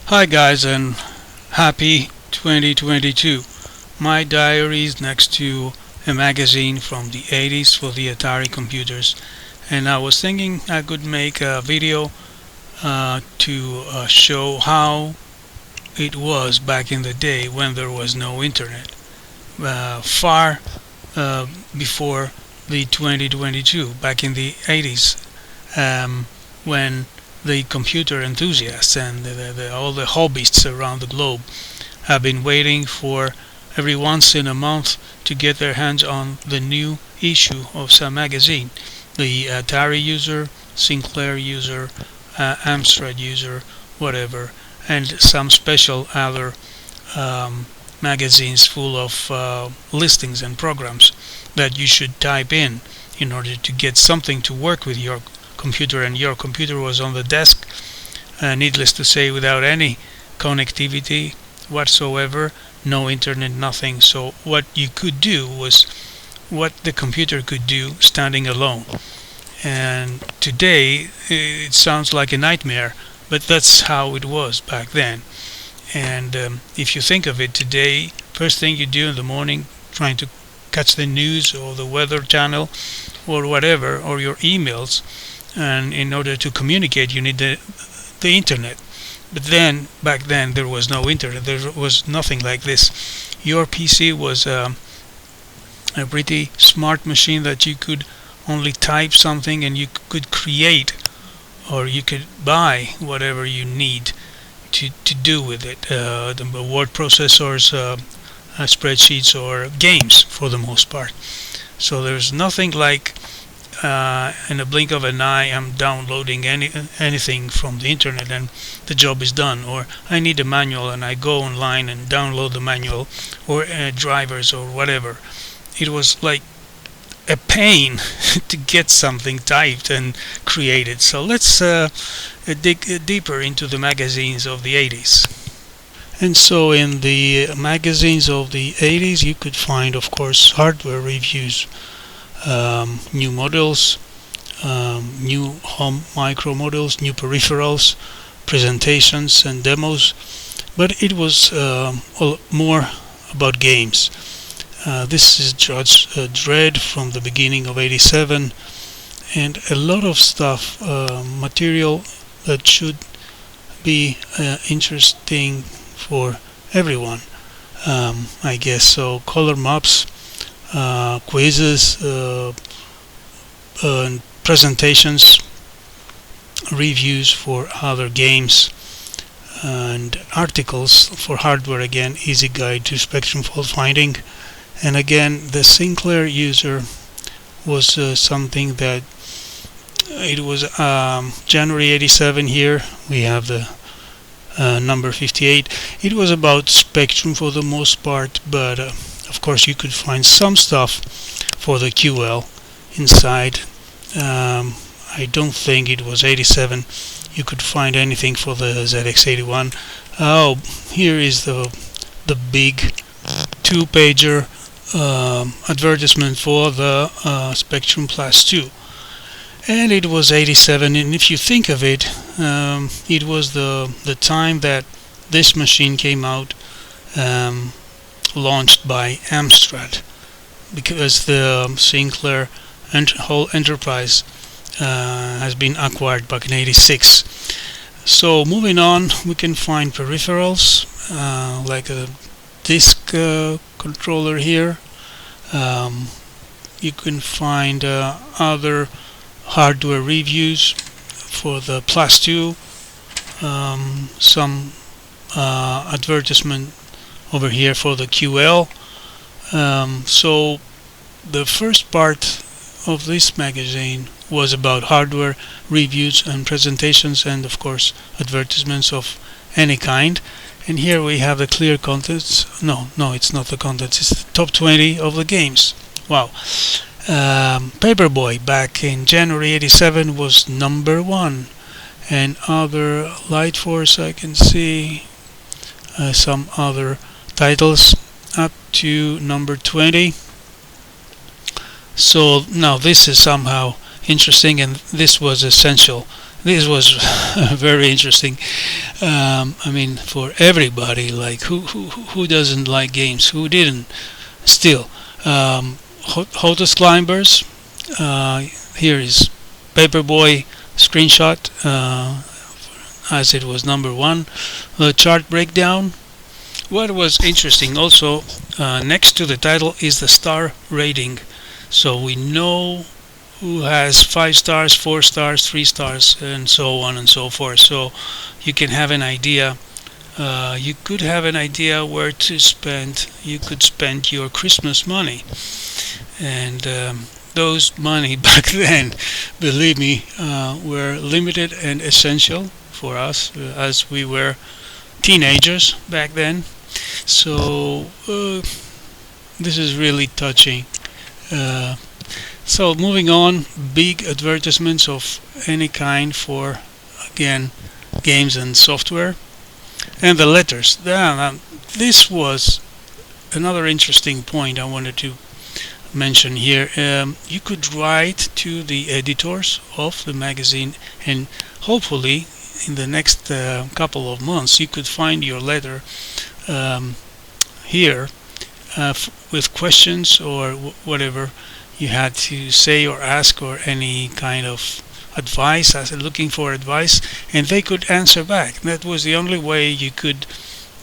Hi guys, and happy 2022. My diary is next to a magazine from the 80s for the Atari computers, and I was thinking I could make a video to show how it was back in the day when there was no internet, far before the 2022, back in the 80s, when the computer enthusiasts and all the hobbyists around the globe have been waiting for every once in a month to get their hands on the new issue of some magazine. The Atari User, Sinclair User, Amstrad User, whatever, and some special other magazines full of listings and programs that you should type in order to get something to work with your computer, and your computer was on the desk, needless to say, without any connectivity whatsoever, no internet, nothing. So what you could do was what the computer could do standing alone. And today it sounds like a nightmare, but that's how it was back then. And if you think of it today, first thing you do in the morning, trying to catch the news or the weather channel or whatever, or your emails, and in order to communicate you need the internet. But then back then there was no internet, there was nothing like this. Your PC was a pretty smart machine that you could only type something and you could create, or you could buy whatever you need to do with it, the word processors, spreadsheets, or games for the most part. So there's nothing like in a blink of an eye I'm downloading anything from the internet and the job is done. Or I need a manual and I go online and download the manual, or drivers or whatever. It was like a pain to get something typed and created. So let's dig deeper into the magazines of the 80s. And so in the magazines of the 80s you could find, of course, hardware reviews, new models, new home micro models, new peripherals, presentations and demos, but it was more about games. This is Judge Dredd from the beginning of '87, and a lot of stuff, material that should be interesting for everyone, I guess. So color maps, quizzes, presentations, reviews for other games, and articles for hardware. Again, easy guide to spectrum fault finding. And again, the Sinclair User was something that it was January '87. Here we have the number 58. It was about spectrum for the most part, but of course you could find some stuff for the QL inside. I don't think it was '87 you could find anything for the ZX81. Oh, here is the big two-pager advertisement for the Spectrum Plus 2, and it was '87. And if you think of it, it was the time that this machine came out, launched by Amstrad, because the Sinclair whole enterprise has been acquired back in '86. So moving on, we can find peripherals like a disk controller here. You can find other hardware reviews for the Plus 2, some advertisement over here for the QL. So the first part of this magazine was about hardware reviews and presentations, and of course advertisements of any kind. And here we have the clear contents. No, it's not the contents, it's the top 20 of the games. Wow. Paperboy back in January '87 was number 1, and other Light Force, I can see some other titles up to number 20. So now this is somehow interesting, and this was essential. this was very interesting. I mean, for everybody, like who doesn't like games? Who didn't? Still, hottest climbers. Here is Paperboy screenshot, as it was number one. The chart breakdown. What was interesting also, next to the title is the star rating, so we know who has 5 stars, 4 stars, 3 stars, and so on and so forth. So you can have an idea. You could have an idea where to spend. You could spend your Christmas money, and those money back then, believe me, were limited and essential for us, as we were teenagers back then. So this is really touching. So moving on, big advertisements of any kind for, again, games and software. And the letters. This was another interesting point I wanted to mention here. You could write to the editors of the magazine, and hopefully in the next couple of months you could find your letter here with questions or whatever you had to say or ask, or any kind of advice, looking for advice, and they could answer back. That was the only way you could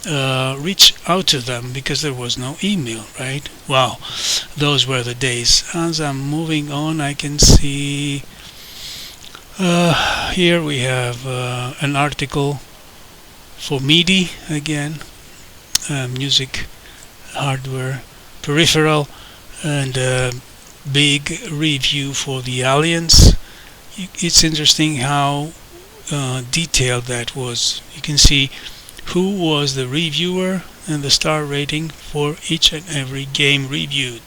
reach out to them, because there was no email, right? Wow, those were the days. As I'm moving on, I can see here we have an article for MIDI again, music hardware peripheral, and big review for the Alliance. It's interesting how detailed that was. You can see who was the reviewer and the star rating for each and every game reviewed.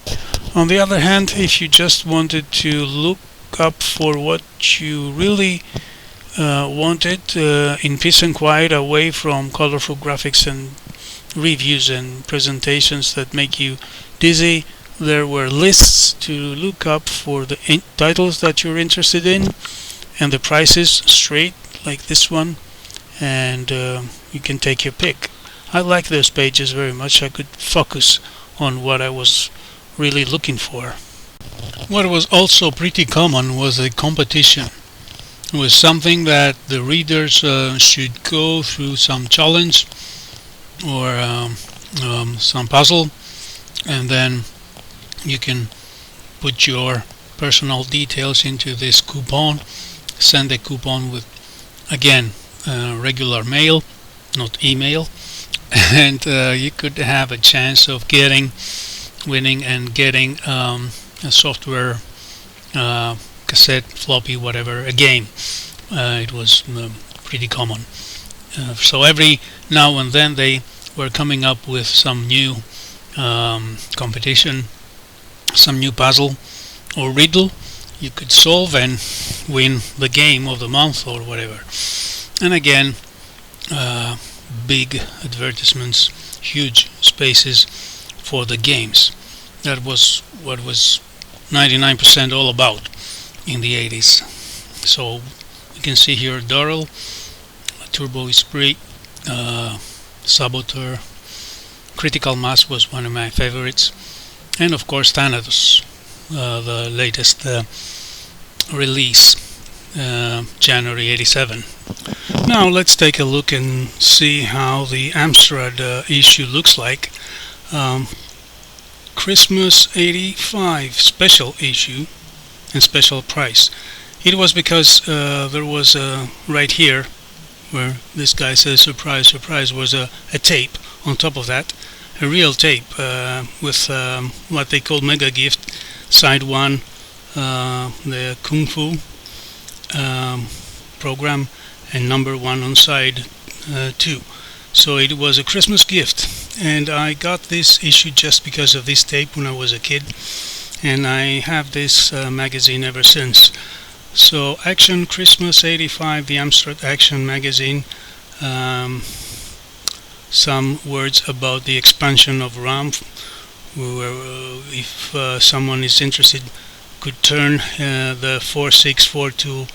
On the other hand, if you just wanted to look up for what you really wanted in peace and quiet, away from colorful graphics and reviews and presentations that make you dizzy, there were lists to look up for the titles that you're interested in, and the prices straight, like this one, and you can take your pick. I like those pages very much. I could focus on what I was really looking for. What was also pretty common was a competition. It was something that the readers should go through some challenge or some puzzle, and then you can put your personal details into this coupon, send a coupon with, again, regular mail, not email, and you could have a chance of winning and getting a software, cassette, floppy, whatever, a game. It was pretty common. So every now and then they were coming up with some new competition, some new puzzle or riddle you could solve and win the game of the month or whatever. And again, big advertisements, huge spaces for the games. That was what was 99% all about in the 80s. So you can see here Doral, Turbo Esprit, Saboteur, Critical Mass was one of my favorites, and of course Thanatos, the latest release, January 87. Now let's take a look and see how the Amstrad issue looks like. Christmas 85 special issue and special price. It was because there was right here where this guy says surprise, surprise, was a tape on top of that, a real tape with what they call mega gift, side 1, the Kung Fu program, and number 1 on side 2. So it was a Christmas gift, and I got this issue just because of this tape when I was a kid, and I have this magazine ever since. So Action Christmas 85, the Amstrad Action magazine. Some words about the expansion of RAM. If someone is interested, could turn the 4642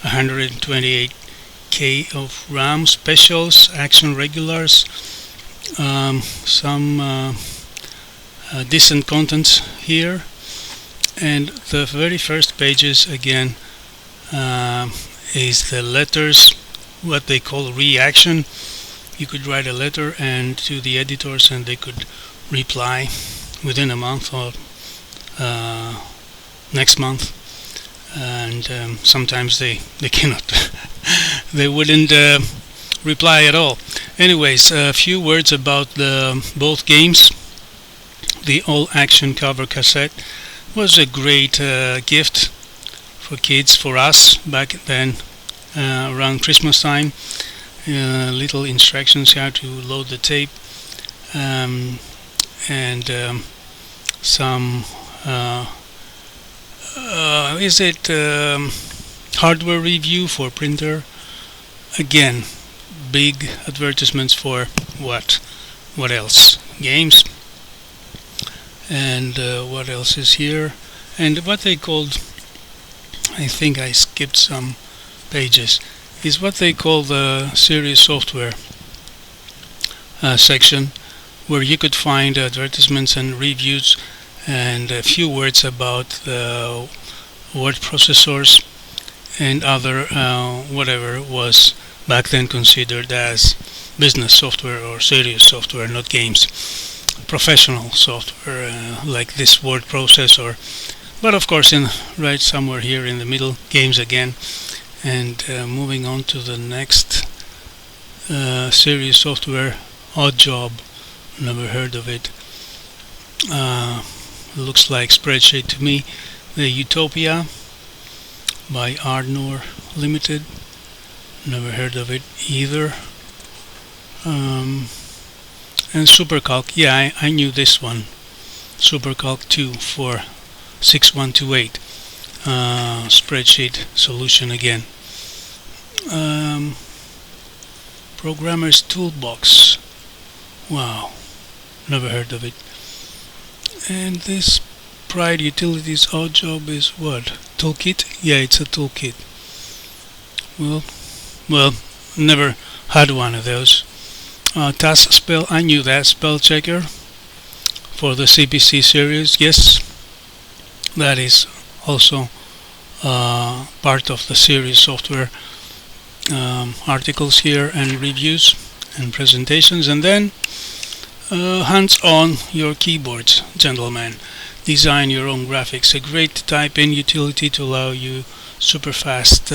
128K of RAM, specials, action regulars, some decent contents here. And the very first pages again is the letters, what they call reaction. You could write a letter and to the editors, and they could reply within a month or next month. And sometimes they cannot they wouldn't reply at all. Anyways, a few words about both games. The all action cover cassette was a great gift for kids, for us back then, around Christmas time. Little instructions how to load the tape, and some hardware review for printer. Again, big advertisements for what else? Games. And what else is here? And what they called, I think I skipped some pages, is what they call the serious software section, where you could find advertisements and reviews and a few words about the word processors and other whatever was back then considered as business software or serious software, not games. Professional software like this word processor, but of course right somewhere here in the middle, games again. And moving on to the next serious software, Odd Job, never heard of it. Looks like spreadsheet to me. The Utopia by Ardnor Limited, never heard of it either. And Supercalc, yeah, I knew this one. Supercalc 2 for 6128. Spreadsheet solution again. Programmer's Toolbox. Wow, never heard of it. And this Pride Utilities Odd Job is what? Toolkit? Yeah, it's a toolkit. Well, never had one of those. Task Spell, I knew that. Spell Checker for the CPC series. Yes, that is also part of the series software. Articles here and reviews and presentations. And then hands-on your keyboards, gentlemen. Design your own graphics. A great type-in utility to allow you super fast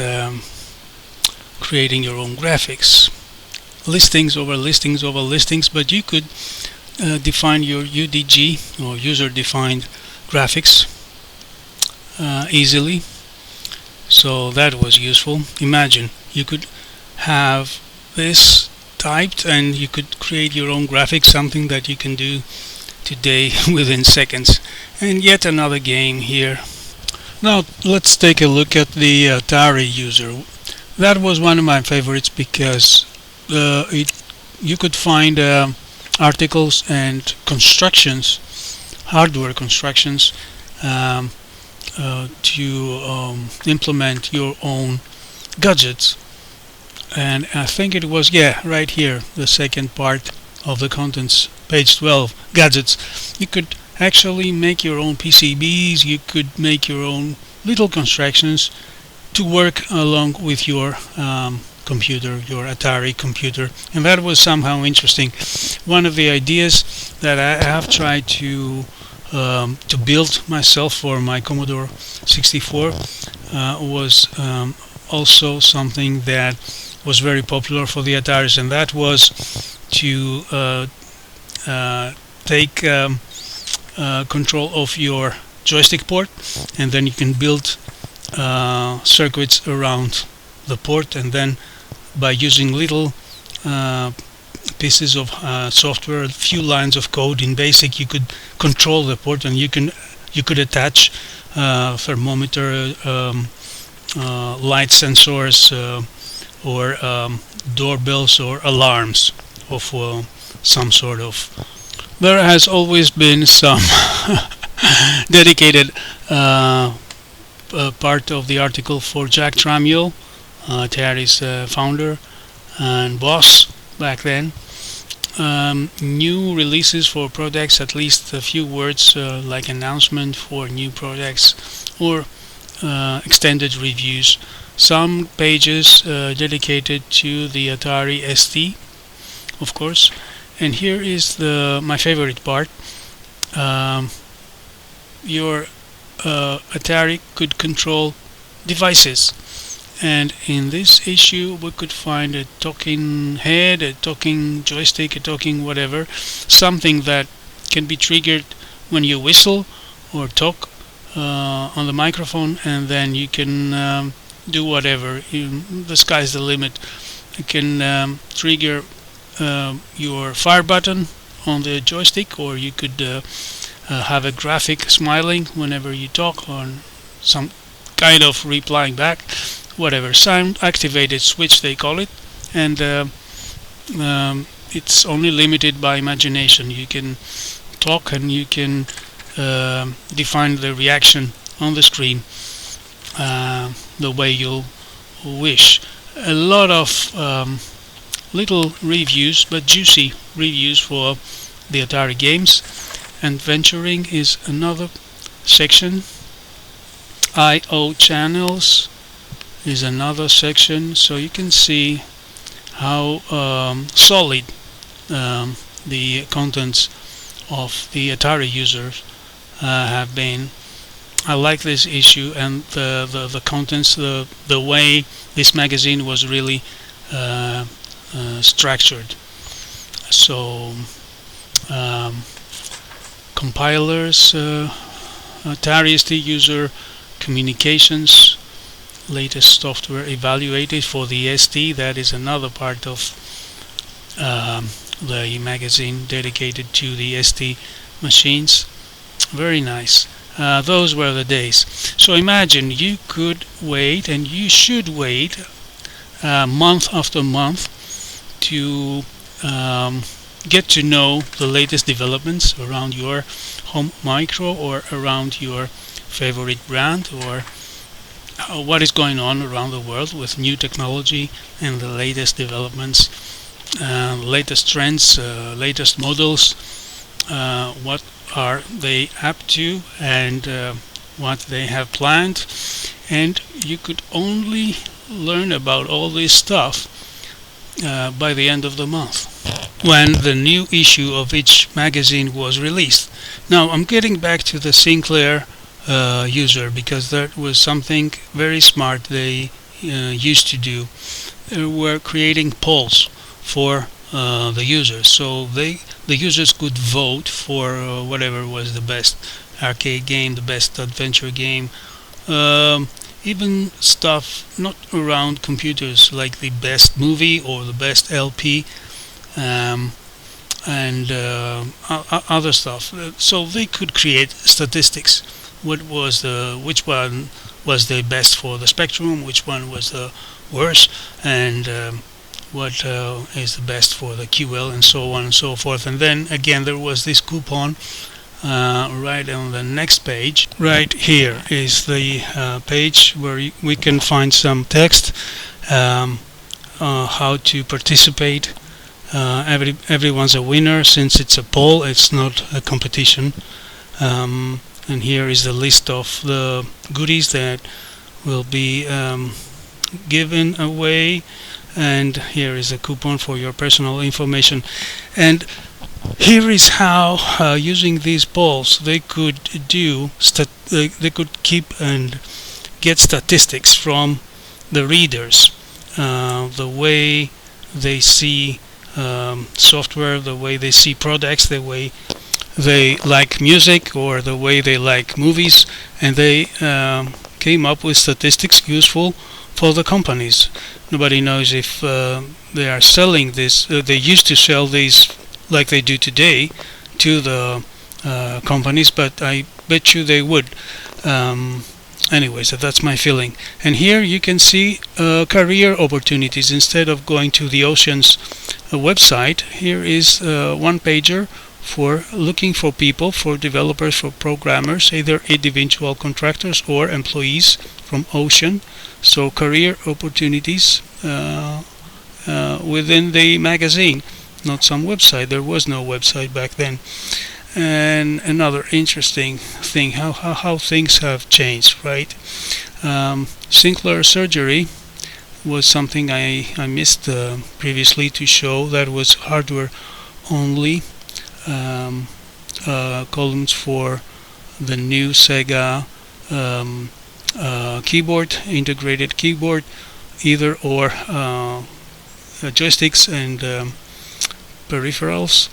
creating your own graphics. Listings over listings over listings, but you could define your UDG or user-defined graphics easily. So that was useful. Imagine you could have this typed and you could create your own graphics, something that you can do today within seconds. And yet another game here. Now let's take a look at the Atari User. That was one of my favorites because you could find articles and constructions, hardware constructions, to implement your own gadgets. And I think it was, yeah, right here, the second part of the contents, page 12, gadgets. You could actually make your own PCBs, you could make your own little constructions to work along with your computer, your Atari computer, and that was somehow interesting. One of the ideas that I have tried to build myself for my Commodore 64 was also something that was very popular for the Ataris, and that was to take control of your joystick port, and then you can build circuits around the port, and then by using little pieces of software, a few lines of code in BASIC, you could control the port, and you could attach thermometer, light sensors, or doorbells or alarms of some sort of. There has always been some dedicated part of the article for Jack Tramiel Atari's founder and boss back then. New releases for products, at least a few words like announcement for new products, or extended reviews. Some pages dedicated to the Atari ST, of course. And here is my favorite part. Your Atari could control devices, and in this issue we could find a talking head, a talking joystick, a talking whatever, something that can be triggered when you whistle or talk on the microphone, and then you can do whatever. The sky's the limit. You can trigger your fire button on the joystick, or you could have a graphic smiling whenever you talk, or some kind of replying back, whatever. Sound activated switch they call it, and it's only limited by imagination. You can talk and you can define the reaction on the screen the way you wish. A lot of little reviews, but juicy reviews for the Atari games. Adventuring is another section. I/O channels is another section, so you can see how solid the contents of the Atari users have been. I like this issue and the contents, the way this magazine was really structured. So compilers, Atari ST user communications, latest software evaluated for the ST. That is another part of the magazine dedicated to the ST machines. Very nice. Those were the days. So imagine you could wait, and you should wait month after month to get to know the latest developments around your home micro, or around your favorite brand, or what is going on around the world with new technology and the latest developments, latest trends, latest models, what are they up to, and what they have planned. And you could only learn about all this stuff by the end of the month, when the new issue of each magazine was released. Now I'm getting back to the Sinclair User, because that was something very smart they used to do. They were creating polls for the users, so the users could vote for whatever was the best arcade game, the best adventure game, even stuff not around computers, like the best movie or the best LP, and other stuff. So they could create statistics. Which one was the best for the Spectrum, which one was the worst, and what is the best for the QL, and so on and so forth. And then again there was this coupon right on the next page. Right here is the page where we can find some text, how to participate. Everyone's a winner, since it's a poll, it's not a competition. And here is the list of the goodies that will be given away, and here is a coupon for your personal information. And here is how using these polls they could they could keep and get statistics from the readers, the way they see software, the way they see products, the way they like music, or the way they like movies, and they came up with statistics useful for the companies. Nobody knows if they are selling this. They used to sell these like they do today to the companies, but I bet you they would. Anyways, that's my feeling. And here you can see career opportunities. Instead of going to the Oceans website, here is one pager for looking for people, for developers, for programmers, either individual contractors or employees from Ocean. So career opportunities within the magazine, not some website. There was no website back then. And another interesting thing, how things have changed, right? Singular surgery was something I missed previously to show. That was hardware only. Columns for the new Sega keyboard, integrated keyboard, either or joysticks and peripherals.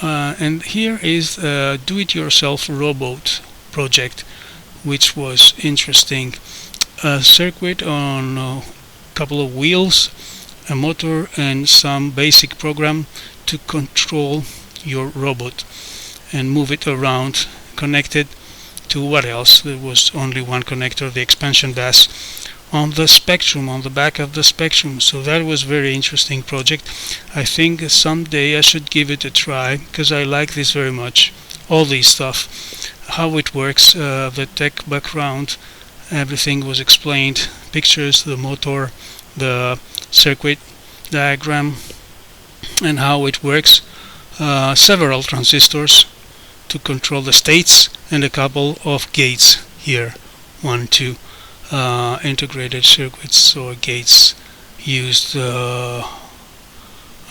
And here is a do-it-yourself robot project, which was interesting. A circuit on a couple of wheels, a motor, and some basic program to control your robot and move it around, connected to what else? There was only one connector, the expansion bus on the Spectrum, on the back of the Spectrum. So that was very interesting project. I think someday I should give it a try, because I like this very much. All this stuff, how it works, the tech background, everything was explained, pictures, the motor, the circuit diagram, and how it works. Several transistors to control the states, and a couple of gates here, 1, 2 integrated circuits or gates used.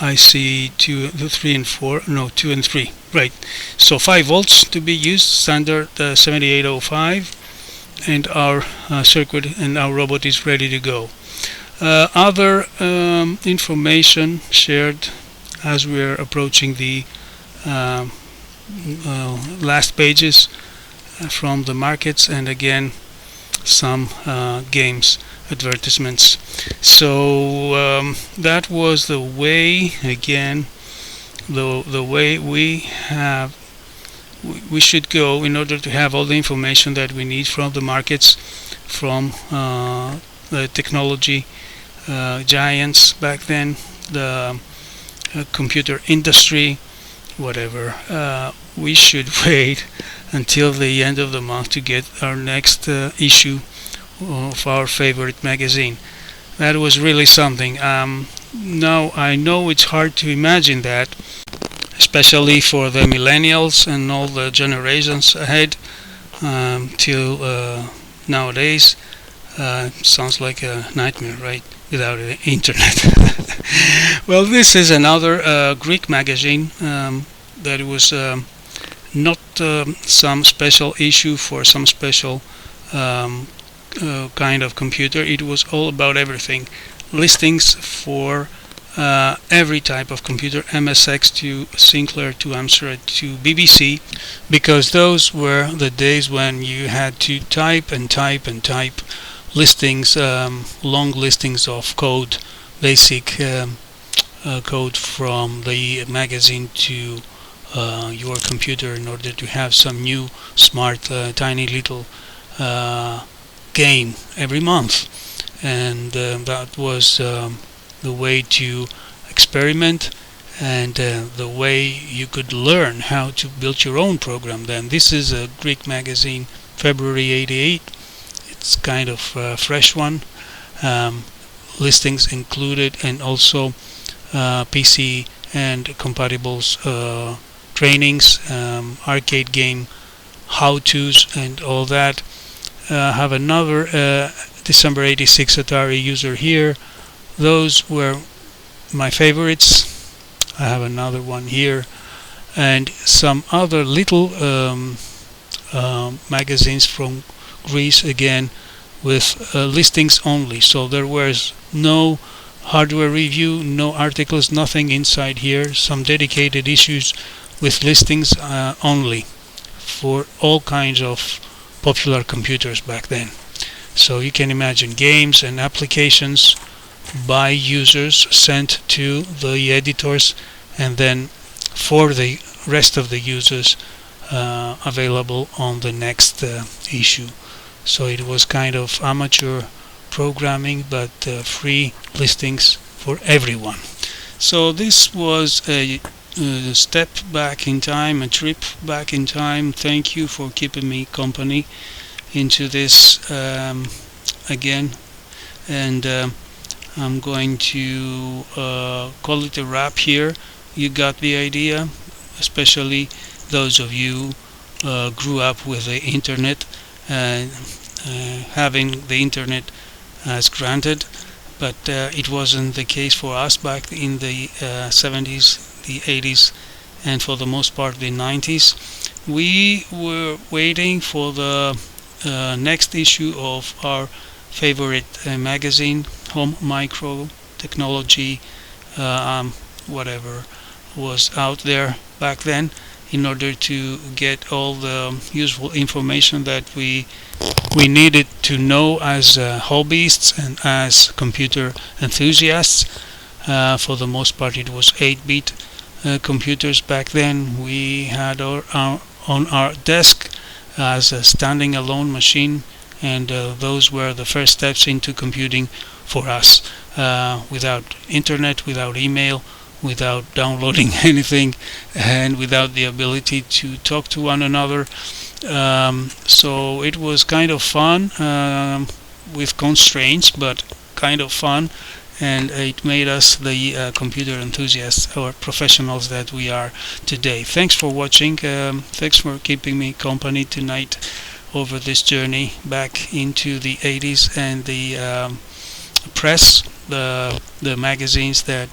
I see 2, 3 and 4, no, 2 and 3, right? So 5 volts to be used, standard 7805, and our circuit and our robot is ready to go. Other information shared as we are approaching the last pages from the markets, and again some games advertisements. So that was the way, again, the way we should go in order to have all the information that we need from the markets, from the technology giants back then, the computer industry, whatever. We should wait until the end of the month to get our next issue of our favorite magazine. That was really something. Now I know it's hard to imagine that, especially for the millennials and all the generations ahead, till nowadays. Sounds like a nightmare, right? Without the internet. Well, this is another Greek magazine that was not some special issue for some special kind of computer. It was all about everything. Listings for every type of computer, MSX to Sinclair to Amstrad to BBC, because those were the days when you had to type and type and type listings, long listings of code, basic code from the magazine to your computer in order to have some new smart tiny little game every month. And that was the way to experiment, and the way you could learn how to build your own program. Then this is a Greek magazine, February 88. It's kind of a fresh one. Listings included, and also PC and compatibles trainings, arcade game how-tos and all that. Have another December 86 Atari User here. Those were my favorites. I have another one here, and some other little magazines from Greece, again with listings only. So there was no hardware review, no articles, nothing inside here. Some dedicated issues with listings only for all kinds of popular computers back then. So you can imagine games and applications by users sent to the editors, and then for the rest of the users available on the next issue. So it was kind of amateur programming, but free listings for everyone. So this was a step back in time, a trip back in time. Thank you for keeping me company into this again, and I'm going to call it a wrap here. You got the idea, especially those of you grew up with the internet, having the internet as granted, but it wasn't the case for us back in the 70s, the 80s, and for the most part the 90s. We were waiting for the next issue of our favorite magazine, Home Micro Technology, whatever was out there back then, in order to get all the useful information that we needed to know as hobbyists and as computer enthusiasts. For the most part, it was 8-bit computers back then. We had on our desk as a standing alone machine, and those were the first steps into computing for us, without internet, without email, without downloading anything, and without the ability to talk to one another. So it was kind of fun, with constraints, but kind of fun, and it made us the computer enthusiasts or professionals that we are today. Thanks for watching. Thanks for keeping me company tonight over this journey back into the 80s and the press, the magazines that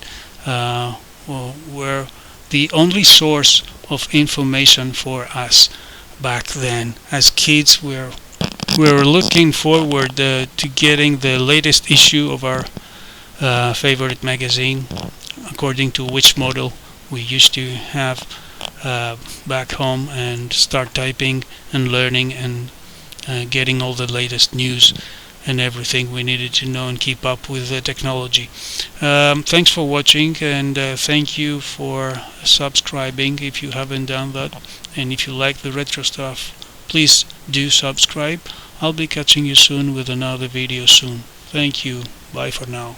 were the only source of information for us back then. As kids, we were looking forward to getting the latest issue of our favorite magazine, according to which model we used to have back home, and start typing and learning and getting all the latest news and everything we needed to know and keep up with the technology. Thanks for watching, and thank you for subscribing if you haven't done that. And if you like the retro stuff, please do subscribe. I'll be catching you soon with another video soon. Thank you. Bye for now.